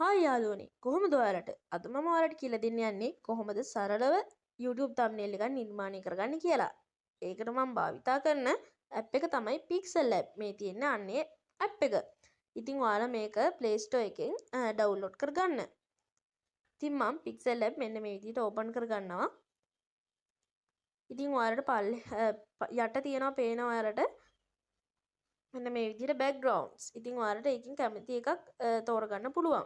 Hi යාළුවනේ කොහොමද ඔයාලට අද මම ඔයාලට කියලා දෙන්න යන්නේ කොහොමද සරලව YouTube thumbnail එකක් නිර්මාණය කරගන්න කියලා. ඒකට මම භාවිතා කරන app එක තමයි Pixel app. මේ තියෙන අන්නේ app එක. ඉතින් ඔයාලා මේක Play Store එකෙන් download කරගන්න. ඉතින් මම Pixel app මෙන්න මේ විදිහට open කරගන්නවා. ඉතින් ඔයාලට යට තියෙනවා පේනවා ඔයාලට මෙන්න මේ විදිහට backgrounds. ඉතින් ඔයාලට ඒකෙන් කැමති එකක් තෝරගන්න පුළුවන්.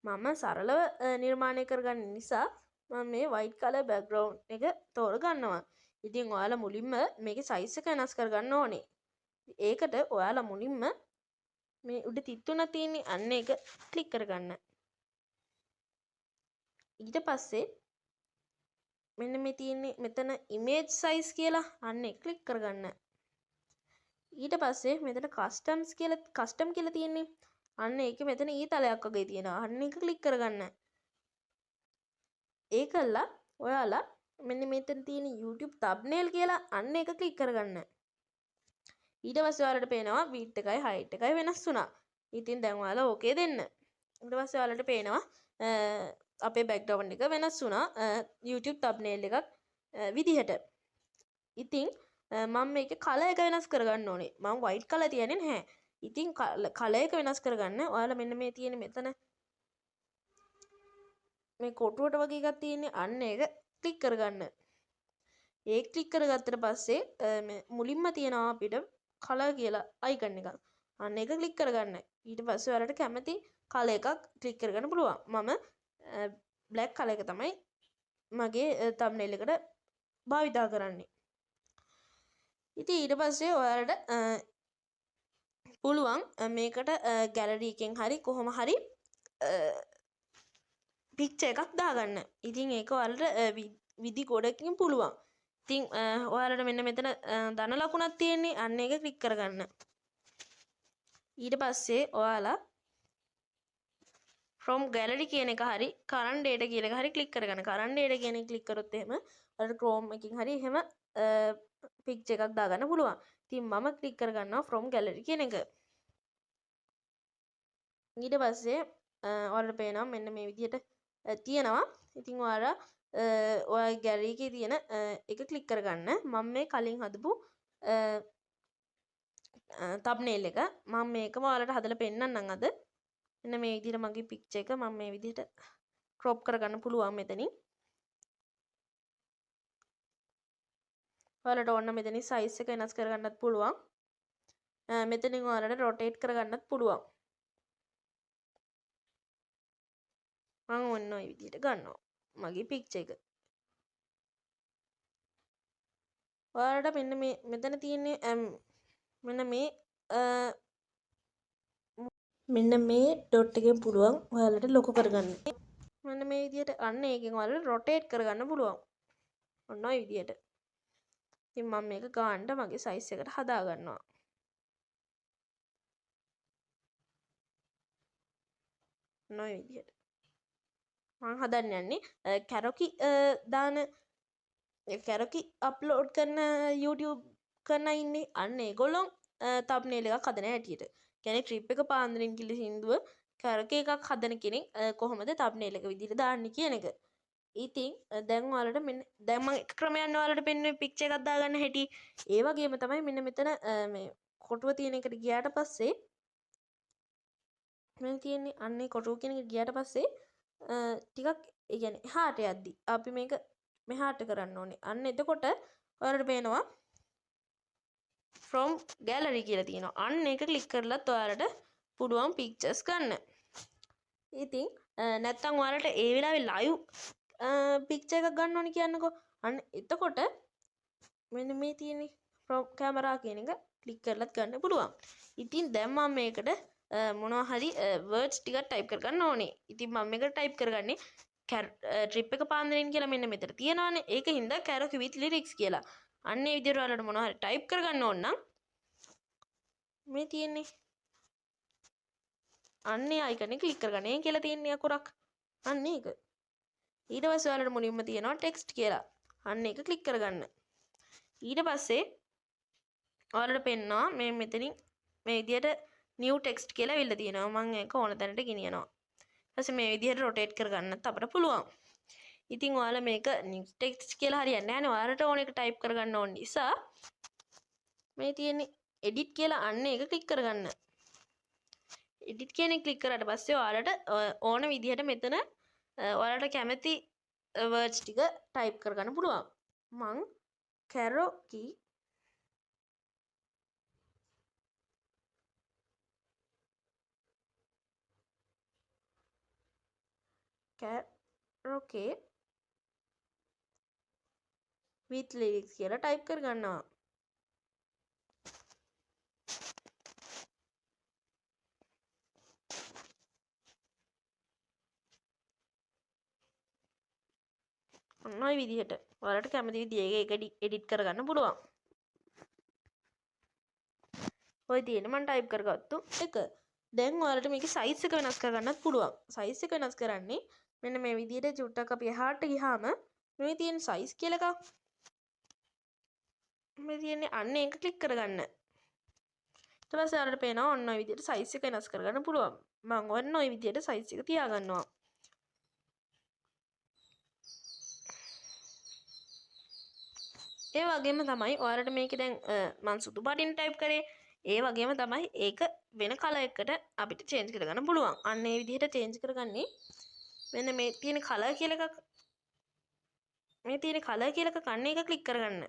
මම සරලව නිර්මාණය කරගන්න නිසා මම මේ white color background එක තෝරගන්නවා. ඉතින් ඔයාලා මුලින්ම මේකේ size එක වෙනස් කරගන්න ඕනේ. ඒකට ඔයාලා මුලින්ම මේ උඩ තිත් තුනක් තියෙන්නේ අන්න ඒක ක්ලික් කරගන්න. ඊට පස්සේ මෙන්න මේ තියෙන්නේ මෙතන image size කියලා අන්න ඒක ක්ලික් කරගන්න. ඊට පස්සේ මෙතන custom කියලා තියෙන්නේ අන්න ඒක මෙතන ඊතලයක් වගේ තියෙනවා. අන්න ඒක ක්ලික් කරගන්න. ඒකල්ලා ඔයාලා මෙන්න මෙතන තියෙන YouTube thumbnail කියලා අන්න ඒක ක්ලික් කරගන්න. ඊට පස්සේ ඔයාලට පේනවා width එකයි height එකයි වෙනස් වුණා. ඉතින් දැන් ඔයාලා ඕකේ දෙන්න. ඊට පස්සේ ඔයාලට පේනවා අපේ background එක වෙනස් වුණා YouTube thumbnail එකක් විදිහට. ඉතින් මම මේකේ color එක වෙනස් කරගන්න ඕනේ. මම white color තියන්නේ නැහැ. ඉතින් color එක වෙනස් කරගන්න ඔයාලා මෙන්න මේ තියෙන මෙතන මේ කොටුවට වගේ එකක් තියෙන්නේ අන්න ඒක ක්ලික් කරගන්න. ඒක ක්ලික් කරගත්තට පස්සේ මුලින්ම තියෙනවා අපිට color කියලා icon එකක්. අන්න ඒක ක්ලික් කරගන්න. ඊට පස්සේ ඔයාලට කැමති color එකක් ක්ලික් කරගන්න පුළුවන්. මම black color එක තමයි මගේ thumbnail එකට භාවිතා කරන්නේ. ඉතින් ඊට පස්සේ ඔයාලට පුළුවන් මේකට gallery එකෙන් හරි කොහොම හරි picture එකක් දාගන්න. ඉතින් ඒක ඔයාලට විදි ගොඩකින් පුළුවන්. ඉතින් ඔයාලට මෙන්න මෙතන ධන ලකුණක් තියෙන්නේ අන්න ඒක ක්ලික් කරගන්න. ඊට පස්සේ ඔයාලා from gallery කියන එක හරි current data කියන එක හරි ක්ලික් කරගන්න. current data කියන එක ක්ලික් කරොත් එහෙම ඔයාලට Chrome එකකින් හරි එහෙම picture එකක් දාගන්න පුළුවන්. ඉතින් මම ක්ලික් කරගන්නවා from gallery කියන එක. ඊට පස්සේ ඔයාලට පේනවා මෙන්න මේ විදිහට තියෙනවා. ඉතින් ඔයාලා ඔයාගේ gallery එකේ තියෙන එක ක්ලික් කරගන්න. මම මේ කලින් හදපු thumbnail එක මම මේකම ඔයාලට හදලා පෙන්නන්නම් අද. මෙන්න මේ විදිහට මගේ picture එක මම මේ විදිහට crop කරගන්න පුළුවන් මෙතනින්. ඔයාලට ඕන මෙතනින් size එක වෙනස් කරගන්නත් පුළුවන්. මෙතනින් ඔයාලට rotate කරගන්නත් පුළුවන්. මම ඔන්න ඔය විදිහට ගන්නවා මගේ picture එක. ඔයාලට මෙතන තියෙන්නේ මෙන්න මේ dot එකෙන් පුළුවන් ඔයාලට ලොකු කරගන්න. මෙන්න මේ විදිහට අන්න ඒකෙන් ඔයාලට rotate කරගන්න පුළුවන්. ඔන්න ඔය විදිහට. ඉතින් මම මේක ගන්න මගේ size එකට හදා ගන්නවා. ඔන්න ඔය විදිහට. මම හදන්න යන්නේ කැරොකි කැරොකි අප්ලෝඩ් කරන YouTube කරන ඉන්නේ අන්න ඒගොල්ලෝ thumbnail එකක් හදන හැටියට. කියන්නේ trip එක පාන්දරින් කිලි සින්දුව කැරොකි එකක් හදන කෙනෙක් කොහොමද thumbnail එක විදිහට දාන්නේ කියන එක. ඉතින් දැන් ඔයාලට දැන් මම එක ක්‍රමයක් ඔයාලට පෙන්වන්නේ picture එකක් දාගන්න හැටි. ඒ වගේම තමයි මෙන්න මෙතන මේ කොටුව තියෙන එකට ගියාට පස්සේ මේ තියෙන්නේ අන්නේ කොටුව කියන එක ගියාට පස්සේ ටිකක් ඒ කියන්නේ එහාට යද්දි අපි මේක මෙහාට කරන්න ඕනේ. අන්න එතකොට ඔයාලට පේනවා from gallery කියලා තියෙනවා. අන්න ඒක ක්ලික් කරලත් ඔයාලට පුළුවන් pictures ගන්න. ඉතින් නැත්තම් ඔයාලට ඒ වෙලාවේ live picture එකක් ගන්න ඕනේ කියන්නකෝ. අන්න එතකොට මෙන්න මේ තියෙන්නේ from camera කියන එක ක්ලික් කරලත් ගන්න පුළුවන්. ඉතින් දැන් මම මේකට මොනවා හරි words ටිකක් type කරගන්න ඕනේ. ඉතින් මම මේකට type කරගන්නේ trip එක පාන්දරින් කියලා මෙන්න මෙතන තියෙනවානේ. ඒක හින්දා karaoke with lyrics කියලා. අන්න ඒ විදිහට ඔයාලට මොනවා හරි type කරගන්න ඕන නම් මේ තියෙන්නේ අන්නේ icon එක ක්ලික් කරගන්න. ඒ කියලා තියෙන්නේ අකුරක්. අන්න ඒක. ඊට පස්සේ ඔයාලට මුලින්ම තියෙනවා text කියලා. අන්න ඒක ක්ලික් කරගන්න. ඊට පස්සේ ඔයාලට පෙන්නවා මේ මෙතනින් මේ විදිහට new text කියලා ඇවිල්ලා තියෙනවා මම ඒක ඕන තැනට ගෙනියනවා ඊට පස්සේ මේ විදිහට rotate කරගන්නත් අපිට පුළුවන් ඉතින් ඔයාලා මේක new text කියලා හරියන්නේ නැහැ නේ ඔයාලට ඕන එක type කරගන්න ඕන නිසා මේ තියෙන්නේ edit කියලා අන්න එක click කරගන්න edit කියන එක click කරාට පස්සේ ඔයාලට ඕන විදිහට මෙතන ඔයාලට කැමති words ටික type කරගන්න පුළුවන් මං karaoke karaoke with lyrics කියලා type කරගන්නවා ඔන්න ඔය විදිහට ඔයාලට කැමති විදිහේ ඒක එඩිට් කරගන්න පුළුවන්. ඔය තියෙන මම ටයිප් කරගත්තු එක. දැන් ඔයාලට මේකේ සයිස් එක වෙනස් කරගන්නත් පුළුවන්. සයිස් එක වෙනස් කරන්නේ මෙන්න මේ විදිහට චුට්ටක් අපි එහාට ගියාම මේ තියෙන සයිස් කියලා එකක්. මේ තියෙන්නේ අන්න ඒක ක්ලික් කරගන්න. ඊට පස්සේ ඔයාලට පේනවා ඔන්න ඔය විදිහට සයිස් එක වෙනස් කරගන්න පුළුවන්. මම ඔන්න ඔය විදිහට සයිස් එක තියාගන්නවා. ඒ වගේම තමයි ඔයාලට මේක දැන් මම සුදු පාටින් ටයිප් කරේ ඒ වගේම තමයි ඒක වෙන කලර් එකකට අපිට චේන්ජ් කරගන්න පුළුවන්. අන්න ඒ විදිහට චේන්ජ් කරගන්නේ මෙන්න මේ තියෙන කලර් කියලා එකක් මේ තියෙන කලර් කියලා එකක් අන්න ඒක ක්ලික් කරගන්න.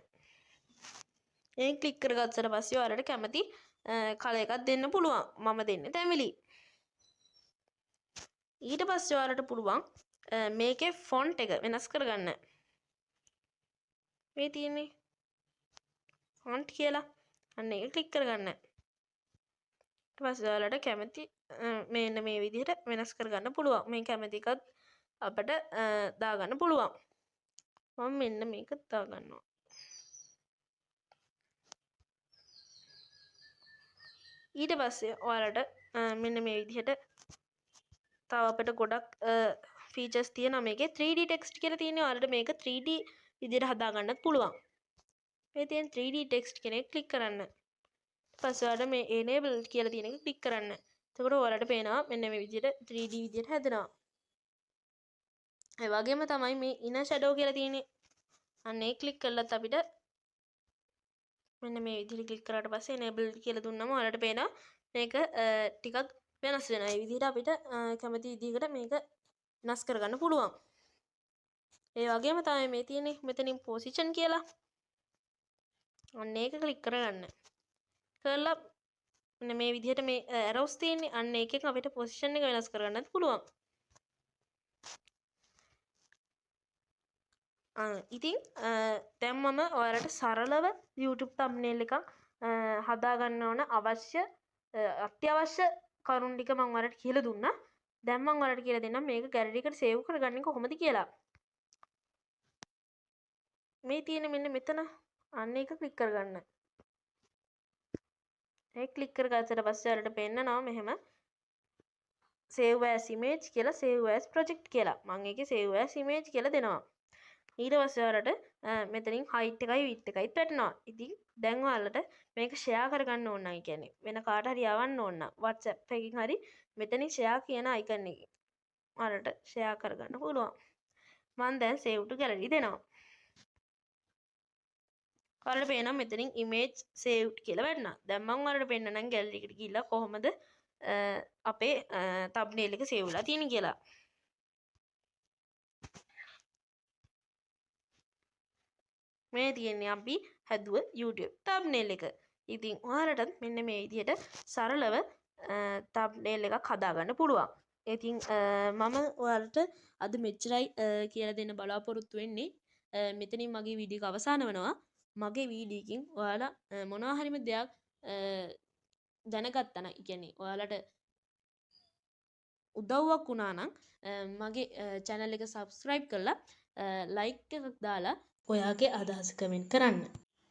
ඒක ක්ලික් කරගත්තට පස්සේ ඔයාලට කැමති කලර් එකක් දෙන්න පුළුවන්. මම දෙන්නේ තැඹිලි. ඊට පස්සේ ඔයාලට පුළුවන් මේකේ ෆොන්ට් එක වෙනස් කරගන්න. මේ තියෙන්නේ ෆොන්ට් කියලා අන්න ඒක ක්ලික් කරගන්න. ඊට පස්සේ ඔයාලට කැමති මෙන්න මේ විදිහට වෙනස් කරගන්න පුළුවන්. මේ කැමති එකත් අපිට දාගන්න පුළුවන්. මම මෙන්න මේක දාගන්නවා. ඊට පස්සේ ඔයාලට මෙන්න මේ විදිහට තව අපිට ගොඩක් ෆීචර්ස් තියෙනවා මේකේ 3D text කියලා තියෙනවා. ඔයාලට මේක 3D විදිහට හදා ගන්නත් පුළුවන්. මේ තියෙන 3D text කෙනෙක් ක්ලික් කරන්න. ඊට පස්සේ ඔයාලට මේ enable කියලා තියෙන එක ක්ලික් කරන්න. එතකොට ඔයාලට පේනවා මෙන්න මේ විදිහට 3D විදිහට හැදෙනවා. ඒ වගේම තමයි මේ inner shadow කියලා තියෙන්නේ. අන්න ඒක ක්ලික් කළත් අපිට මෙන්න මේ විදිහට ක්ලික් කරාට පස්සේ enable කියලා දුන්නම ඔයාලට පේනවා මේක ටිකක් වෙනස් වෙනවා. ඒ විදිහට අපිට කැමති විදිහකට මේක වෙනස් කරගන්න පුළුවන්. ඒ වගේම තමයි මේ තියෙන්නේ මෙතනින් position කියලා. අන්න ඒක ක්ලික් කරගන්න. කරලා මෙන්න මේ විදිහට මේ arrows තියෙන්නේ අන්න ඒකෙන් අපිට position එක වෙනස් කරගන්නත් පුළුවන්. ඉතින් දැන් මම ඔයාලට සරලව YouTube thumbnail එකක් හදා ගන්න ඕන අත්‍යවශ්‍ය කරුණු ටික මම ඔයාලට කියලා දුන්නා. දැන් මම ඔයාලට කියලා දෙන්නම් මේක gallery එකට save කරගන්නේ කොහොමද කියලා. මේ තියෙන මෙන්න මෙතන අන්න එක ක්ලික් කරගන්න. ඒක ක්ලික් කරගත්තට පස්සේ ඔයාලට පෙන්නනවා මෙහෙම save as image කියලා save as project කියලා. මම ඒකේ save as image කියලා දෙනවා. ඊට පස්සේ ඔයාලට මෙතනින් height එකයි width එකයි වැටෙනවා. ඉතින් දැන් ඔයාලට මේක share කරගන්න ඕන නම් කියන්නේ වෙන කාට හරි යවන්න ඕන නම් WhatsApp එකකින් හරි මෙතනින් share කියන icon එකේ ඔයාලට share කරගන්න පුළුවන්. මම දැන් save to gallery දෙනවා. ඔයාලට පේනවා මෙතනින් image saved කියලා වැටෙනවා. දැන් මම ඔයාලට පෙන්නනම් gallery එකට ගිහිල්ලා කොහොමද අපේ thumbnail එක save වෙලා තියෙන්නේ කියලා. මේ තියෙන්නේ අපි හැදුව YouTube thumbnail එක. ඉතින් ඔයාලටත් මෙන්න මේ විදිහට සරලව thumbnail එකක් හදාගන්න පුළුවන්. ඉතින් මම ඔයාලට අද මෙච්චරයි කියලා දෙන්න බලාපොරොත්තු වෙන්නේ. මෙතනින් මගේ වීඩියෝ එක අවසන් වෙනවා. මගේ වීඩියෝ එකකින් ඔයාලා මොනවා හරිම දෙයක් දැනගත්තා නම්, කියන්නේ ඔයාලට උදව්වක් වුණා නම් මගේ channel එක subscribe කරලා like එකක් දාලා ඔයාගේ අදහස කමෙන්ට් කරන්න.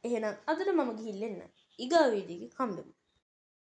එහෙනම් අදට මම ගිහින් එන්න. ඊගා වීඩියෝ එකේ හම්බෙමු.